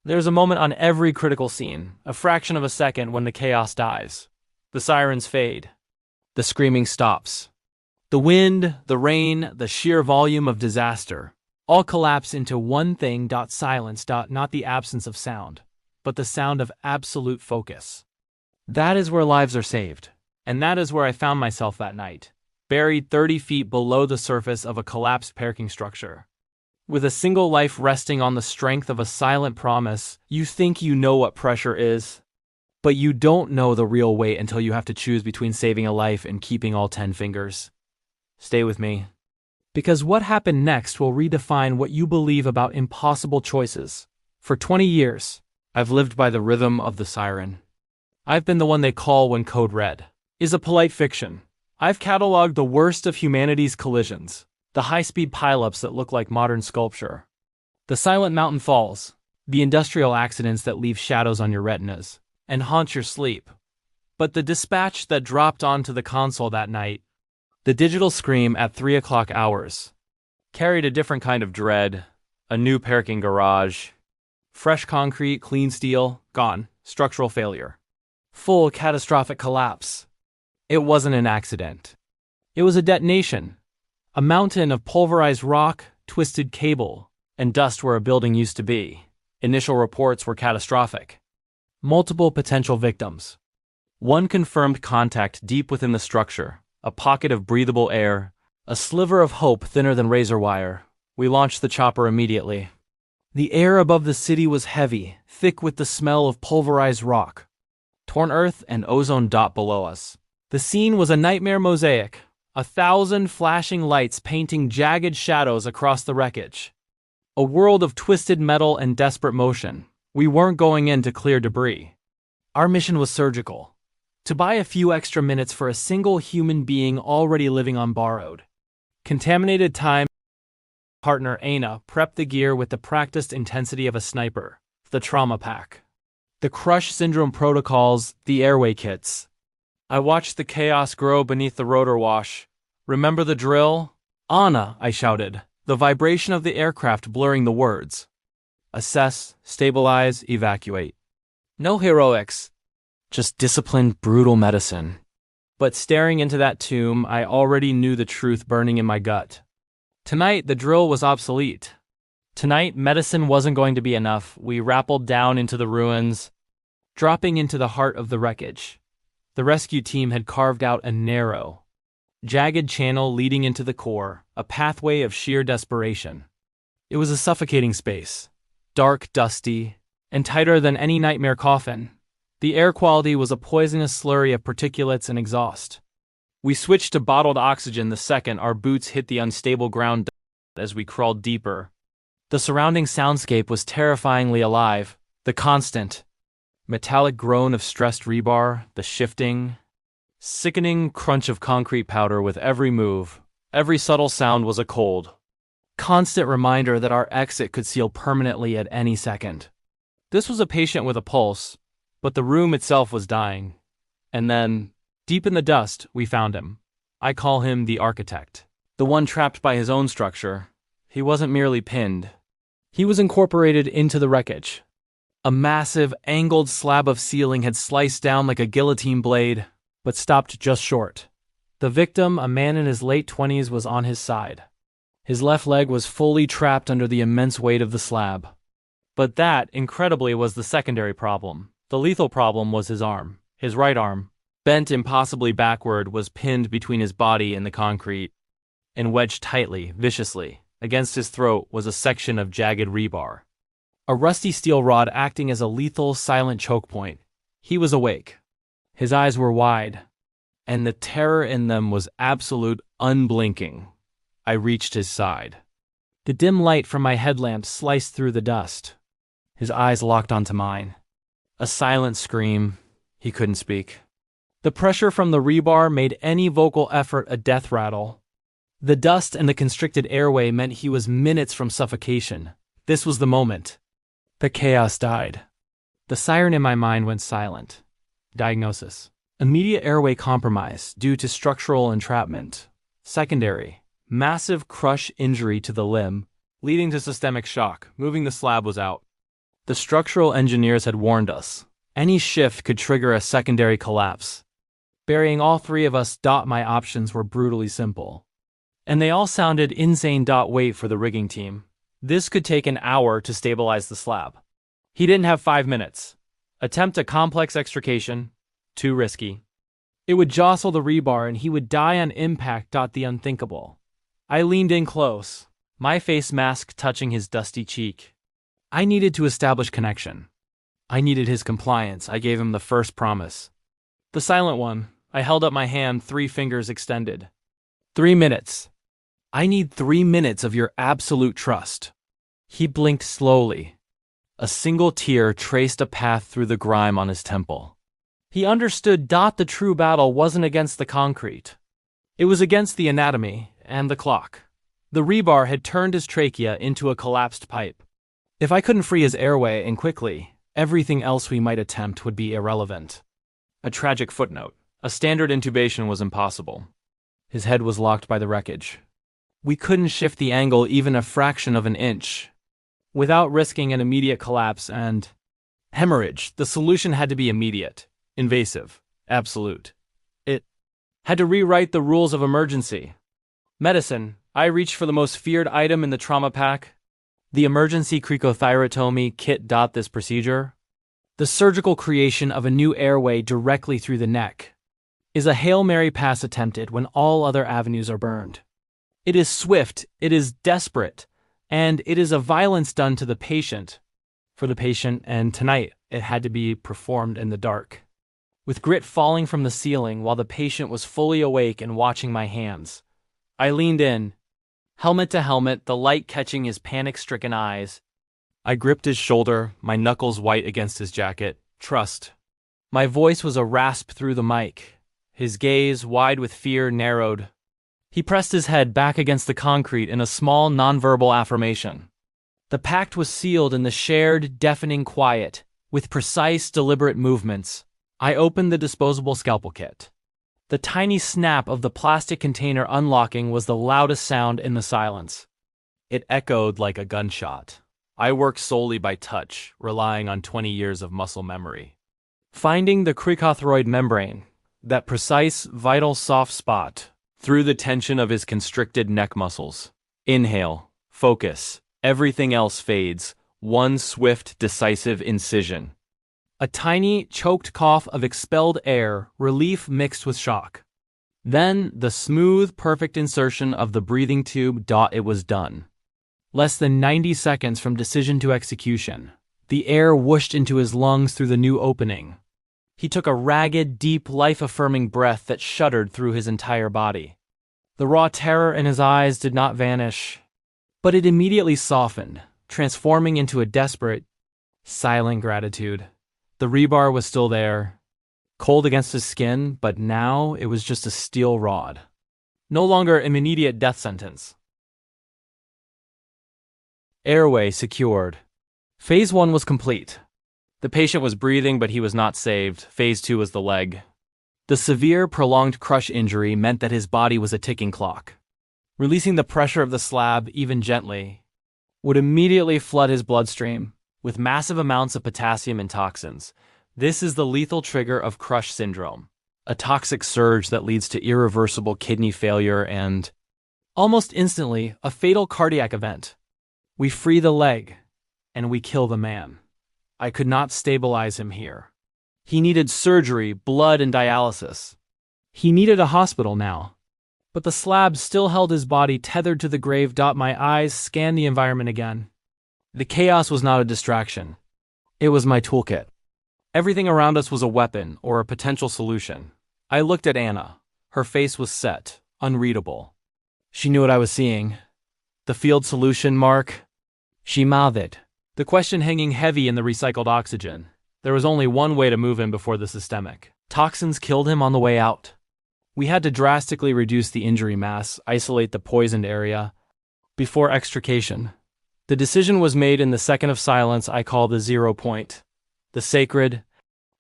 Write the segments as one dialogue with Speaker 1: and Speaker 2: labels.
Speaker 1: There's a moment on every critical scene, a fraction of a second when the chaos dies. The sirens fade. The screaming stops. The wind, the rain, the sheer volume of disaster, all collapse into one thing. Silence. Not the absence of sound, but the sound of absolute focus. That is where lives are saved. And that is where I found myself that night, buried 30 feet below the surface of a collapsed parking structure. With a single life resting on the strength of a silent promise, you think you know what pressure is, but you don't know the real weight until you have to choose between saving a life and keeping all 10 fingers. Stay with me. Because what happened next will redefine what you believe about impossible choices. For 20 years, I've lived by the rhythm of the siren. I've been the one they call when code red is a polite fiction. I've cataloged the worst of humanity's collisions, the high-speed pileups that look like modern sculpture, the silent mountain falls, the industrial accidents that leave shadows on your retinas and haunt your sleep. But the dispatch that dropped onto the console that night, the digital scream at 3 o'clock hours, carried a different kind of dread. A new parking garage, fresh concrete, clean steel, gone, structural failure, full catastrophic collapse. It wasn't an accident. It was a detonation. A mountain of pulverized rock, twisted cable, and dust where a building used to be. Initial reports were catastrophic. Multiple potential victims. One confirmed contact deep within the structure, a pocket of breathable air, a sliver of hope thinner than razor wire. We launched the chopper immediately. The air above the city was heavy, thick with the smell of pulverized rock, torn earth, and ozone dot below us. The scene was a nightmare mosaic. 1,000 flashing lights painting jagged shadows across the wreckage. A world of twisted metal and desperate motion. We weren't going in to clear debris. Our mission was surgical. To buy a few extra minutes for a single human being already living on borrowed, contaminated time. Partner Aina prepped the gear with the practiced intensity of a sniper. The trauma pack. The crush syndrome protocols, the airway kits. I watched the chaos grow beneath the rotor wash. Remember the drill? Anna, I shouted, the vibration of the aircraft blurring the words. Assess, stabilize, evacuate. No heroics. Just disciplined, brutal medicine. But staring into that tomb, I already knew the truth burning in my gut. Tonight, the drill was obsolete. Tonight, medicine wasn't going to be enough. We rappelled down into the ruins, dropping into the heart of the wreckage. The rescue team had carved out a narrow, jagged channel leading into the core, a pathway of sheer desperation. It was a suffocating space, dark, dusty, and tighter than any nightmare coffin. The air quality was a poisonous slurry of particulates and exhaust. We switched to bottled oxygen the second our boots hit the unstable ground as we crawled deeper. The surrounding soundscape was terrifyingly alive, the constant metallic groan of stressed rebar, the shifting, sickening crunch of concrete powder with every move. Every subtle sound was a cold, constant reminder that our exit could seal permanently at any second. This was a patient with a pulse, but the room itself was dying. And then, deep in the dust, we found him. I call him the architect. The one trapped by his own structure. He wasn't merely pinned. He was incorporated into the wreckage. A massive, angled slab of ceiling had sliced down like a guillotine blade, but stopped just short. The victim, a man in his late 20s, was on his side. His left leg was fully trapped under the immense weight of the slab. But that, incredibly, was the secondary problem. The lethal problem was his arm. His right arm, bent impossibly backward, was pinned between his body and the concrete, and wedged tightly, viciously. Against his throat was a section of jagged rebar. A rusty steel rod acting as a lethal, silent choke point. He was awake. His eyes were wide, and the terror in them was absolute, unblinking. I reached his side. The dim light from my headlamp sliced through the dust. His eyes locked onto mine. A silent scream. He couldn't speak. The pressure from the rebar made any vocal effort a death rattle. The dust and the constricted airway meant he was minutes from suffocation. This was the moment. The chaos died. The siren in my mind went silent. Diagnosis: immediate airway compromise due to structural entrapment. Secondary: massive crush injury to the limb, leading to systemic shock. Moving the slab was out. The structural engineers had warned us. Any shift could trigger a secondary collapse. Burying all three of us. My options were brutally simple. And they all sounded insane. Wait for the rigging team. This could take an hour to stabilize the slab. He didn't have 5 minutes. Attempt a complex extrication. Too risky. It would jostle the rebar and he would die on impact. The unthinkable. I leaned in close, my face mask touching his dusty cheek. I needed to establish connection. I needed his compliance. I gave him the first promise. The silent one. I held up my hand, 3 fingers extended. 3 minutes. I need 3 minutes of your absolute trust. He blinked slowly. A single tear traced a path through the grime on his temple. He understood. The true battle wasn't against the concrete. It was against the anatomy and the clock. The rebar had turned his trachea into a collapsed pipe. If I couldn't free his airway and quickly, everything else we might attempt would be irrelevant. A tragic footnote. A standard intubation was impossible. His head was locked by the wreckage. We couldn't shift the angle even a fraction of an inch without risking an immediate collapse and hemorrhage. The solution had to be immediate, invasive, absolute. It had to rewrite the rules of emergency. Medicine. I reached for the most feared item in the trauma pack. The emergency cricothyrotomy kit. This procedure, the surgical creation of a new airway directly through the neck, is a Hail Mary pass attempted when all other avenues are burned. It is swift, it is desperate, and it is a violence done to the patient, for the patient, and tonight it had to be performed in the dark. With grit falling from the ceiling while the patient was fully awake and watching my hands, I leaned in, helmet to helmet, the light catching his panic-stricken eyes. I gripped his shoulder, my knuckles white against his jacket. Trust. My voice was a rasp through the mic. His gaze, wide with fear, narrowed. He pressed his head back against the concrete in a small, nonverbal affirmation. The pact was sealed in the shared, deafening quiet. With precise, deliberate movements, I opened the disposable scalpel kit. The tiny snap of the plastic container unlocking was the loudest sound in the silence. It echoed like a gunshot. I worked solely by touch, relying on 20 years of muscle memory. Finding the cricothyroid membrane, that precise, vital soft spot, through the tension of his constricted neck muscles. Inhale, focus, everything else fades, one swift, decisive incision. A tiny, choked cough of expelled air, relief mixed with shock. Then, the smooth, perfect insertion of the breathing tube. It was done. Less than 90 seconds from decision to execution, the air whooshed into his lungs through the new opening. He took a ragged, deep, life-affirming breath that shuddered through his entire body. The raw terror in his eyes did not vanish, but it immediately softened, transforming into a desperate, silent gratitude. The rebar was still there, cold against his skin, but now it was just a steel rod. No longer an immediate death sentence. Airway secured. Phase 1 was complete. The patient was breathing, but he was not saved. Phase 2 was the leg. The severe, prolonged crush injury meant that his body was a ticking clock. Releasing the pressure of the slab, even gently, would immediately flood his bloodstream with massive amounts of potassium and toxins. This is the lethal trigger of crush syndrome, a toxic surge that leads to irreversible kidney failure and, almost instantly, a fatal cardiac event. We free the leg, and we kill the man. I could not stabilize him here. He needed surgery, blood, and dialysis. He needed a hospital now. But the slab still held his body tethered to the grave. My eyes scanned the environment again. The chaos was not a distraction. It was my toolkit. Everything around us was a weapon or a potential solution. I looked at Anna. Her face was set, unreadable. She knew what I was seeing. The field solution, Mark? She mouthed, the question hanging heavy in the recycled oxygen. There was only one way to move him before the systemic. Toxins killed him on the way out. We had to drastically reduce the injury mass, isolate the poisoned area, before extrication. The decision was made in the second of silence I call the 0 point. The sacred,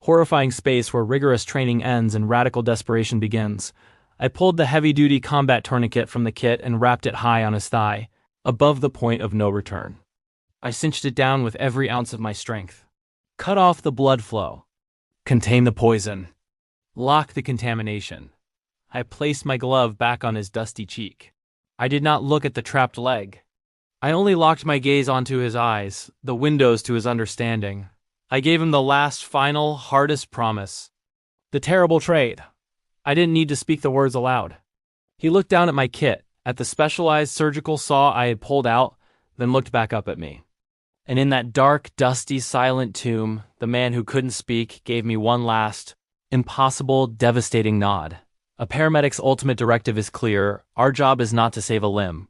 Speaker 1: horrifying space where rigorous training ends and radical desperation begins. I pulled the heavy-duty combat tourniquet from the kit and wrapped it high on his thigh, above the point of no return. I cinched it down with every ounce of my strength. Cut off the blood flow. Contain the poison. Lock the contamination. I placed my glove back on his dusty cheek. I did not look at the trapped leg. I only locked my gaze onto his eyes, the windows to his understanding. I gave him the last, final, hardest promise. The terrible trade. I didn't need to speak the words aloud. He looked down at my kit, at the specialized surgical saw I had pulled out, then looked back up at me. And in that dark, dusty, silent tomb, the man who couldn't speak gave me one last, impossible, devastating nod. A paramedic's ultimate directive is clear. Our job is not to save a limb.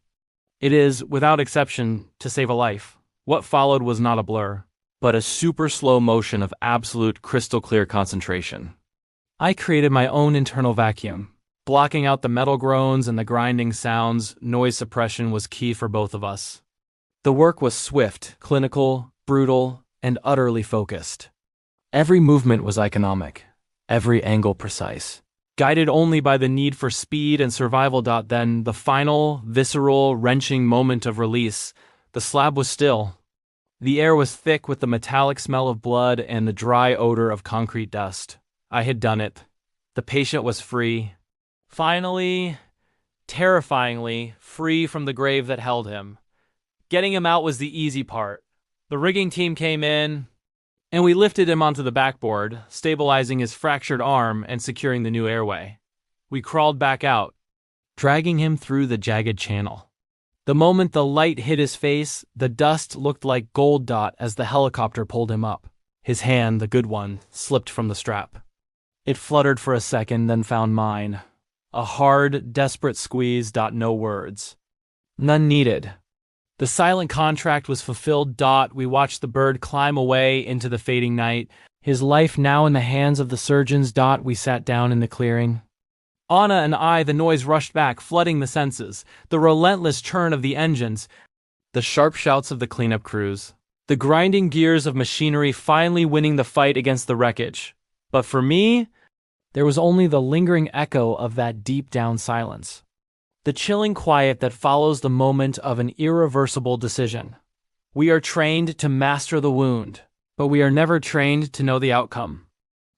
Speaker 1: It is, without exception, to save a life. What followed was not a blur, but a super slow motion of absolute crystal clear concentration. I created my own internal vacuum. Blocking out the metal groans and the grinding sounds, noise suppression was key for both of us. The work was swift, clinical, brutal, and utterly focused. Every movement was economic, every angle precise. Guided only by the need for speed and survival. Then, the final, visceral, wrenching moment of release, the slab was still. The air was thick with the metallic smell of blood and the dry odor of concrete dust. I had done it. The patient was free. Finally, terrifyingly, free from the grave that held him. Getting him out was the easy part. The rigging team came in, and we lifted him onto the backboard, stabilizing his fractured arm and securing the new airway. We crawled back out, dragging him through the jagged channel. The moment the light hit his face, the dust looked like gold dot as the helicopter pulled him up. His hand, the good one, slipped from the strap. It fluttered for a second, then found mine. A hard, desperate squeeze. No words. None needed. The silent contract was fulfilled. We watched the bird climb away into the fading night, his life now in the hands of the surgeons. We sat down in the clearing. Anna and I, the noise rushed back, flooding the senses, the relentless churn of the engines, the sharp shouts of the cleanup crews, the grinding gears of machinery finally winning the fight against the wreckage. But for me, there was only the lingering echo of that deep-down silence. The chilling quiet that follows the moment of an irreversible decision. We are trained to master the wound, but we are never trained to know the outcome.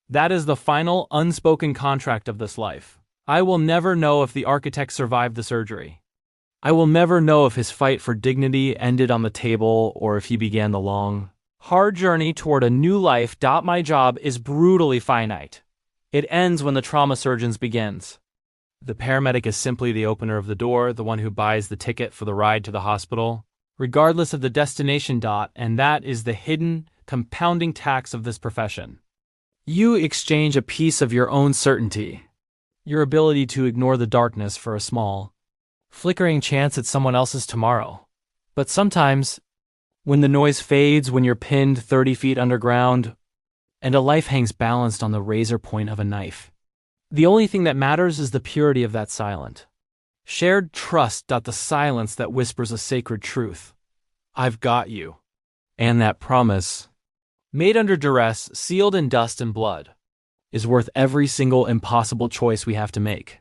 Speaker 1: That is the final, unspoken contract of this life. I will never know if the architect survived the surgery. I will never know if his fight for dignity ended on the table or if he began the long, hard journey toward a new life. My job is brutally finite. It ends when the trauma surgeons begins. The paramedic is simply the opener of the door, the one who buys the ticket for the ride to the hospital, regardless of the destination. And that is the hidden, compounding tax of this profession. You exchange a piece of your own certainty, your ability to ignore the darkness for a small, flickering chance at someone else's tomorrow. But sometimes, when the noise fades, when you're pinned 30 feet underground, and a life hangs balanced on the razor point of a knife, the only thing that matters is the purity of that silent, shared trust. The silence that whispers a sacred truth. I've got you. And that promise, made under duress, sealed in dust and blood, is worth every single impossible choice we have to make.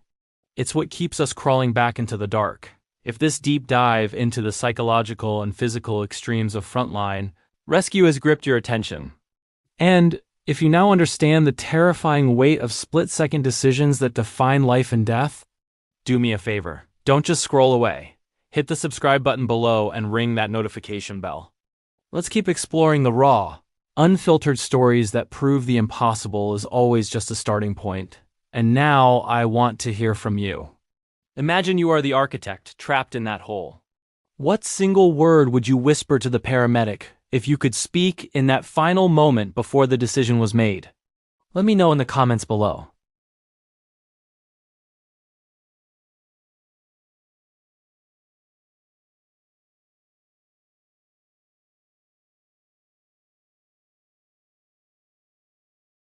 Speaker 1: It's what keeps us crawling back into the dark. If this deep dive into the psychological and physical extremes of frontline rescue has gripped your attention, and if you now understand the terrifying weight of split-second decisions that define life and death, do me a favor. Don't just scroll away. Hit the subscribe button below and ring that notification bell. Let's keep exploring the raw, unfiltered stories that prove the impossible is always just a starting point. And now I want to hear from you. Imagine you are the architect trapped in that hole. What single word would you whisper to the paramedic if you could speak in that final moment before the decision was made? Let me know in the comments below.